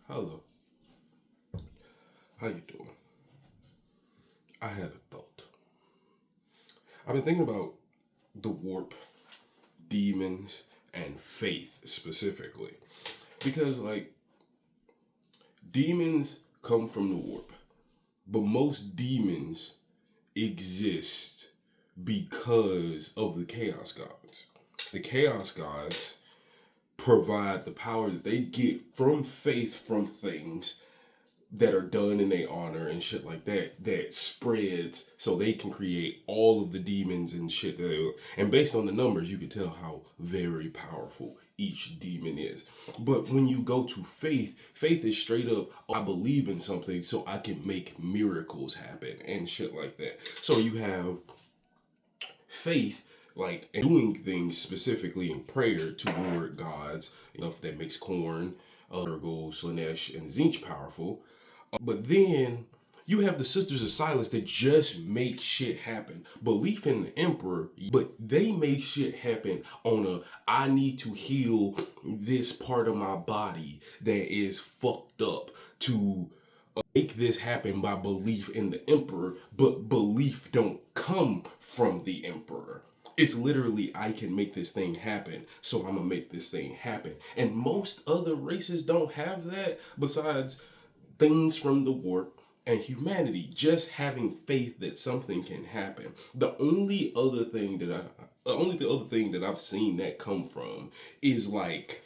Hello, how you doing? I had a thought. I've been thinking about the warp, demons, and faith specifically. Because, demons come from the warp, but most demons exist because of the chaos gods. The chaos gods provide the power that they get from faith from things that are done in their honor and shit like that spreads so they can create all of the demons and shit and based on the numbers you can tell how very powerful each demon is. But when you go to faith is straight up, I believe in something so I can make miracles happen and shit like that. So you have faith, like doing things specifically in prayer toward gods, stuff that makes corn, Urgo, Slanesh, and Zinch powerful. But then you have the Sisters of Silence that just make shit happen. Belief in the Emperor, but they make shit happen on a I need to heal this part of my body that is fucked up to make this happen by belief in the Emperor, but belief don't come from the Emperor. It's literally, I can make this thing happen, so I'm gonna make this thing happen. And most other races don't have that, besides things from the warp and humanity just having faith that something can happen. The other thing that I've seen that come from is like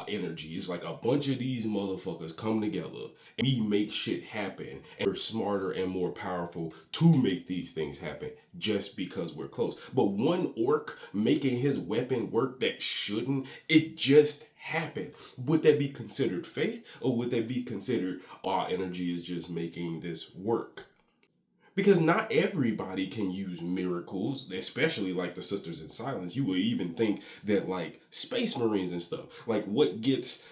energy. It's like a bunch of these motherfuckers come together and we make shit happen, and we're smarter and more powerful to make these things happen just because we're close. But one orc making his weapon work that shouldn't, it just happened. Would that be considered faith, or would that be considered our energy is just making this work? Because not everybody can use miracles, especially like the Sisters in Silence. You would even think that like Space Marines and stuff, like what gets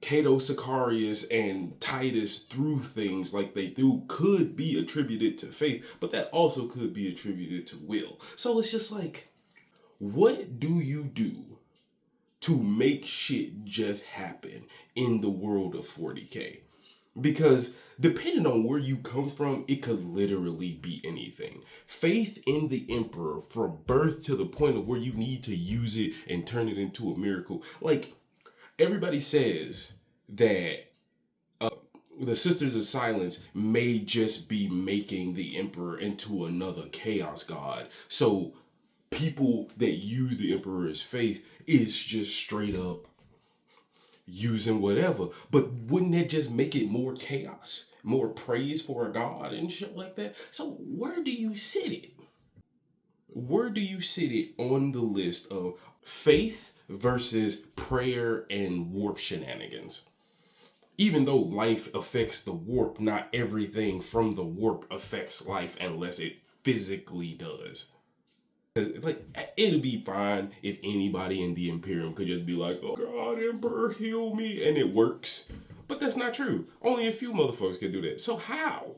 Cato Sicarius and Titus through things like they do could be attributed to faith, but that also could be attributed to will. So it's just like, what do you do to make shit just happen in the world of 40K? Because depending on where you come from, it could literally be anything. Faith in the Emperor from birth to the point of where you need to use it and turn it into a miracle. Like, everybody says that the Sisters of Silence may just be making the Emperor into another chaos god. So people that use the Emperor's faith is just straight up using whatever. But wouldn't that just make it more chaos, more praise for a god and shit like that? So where do you sit it? Where do you sit it on the list of faith versus prayer and warp shenanigans? Even though life affects the warp, not everything from the warp affects life unless it physically does. Like, it'd be fine if anybody in the Imperium could just be like, oh God, Emperor, heal me, and it works. But that's not true. Only a few motherfuckers can do that. So how?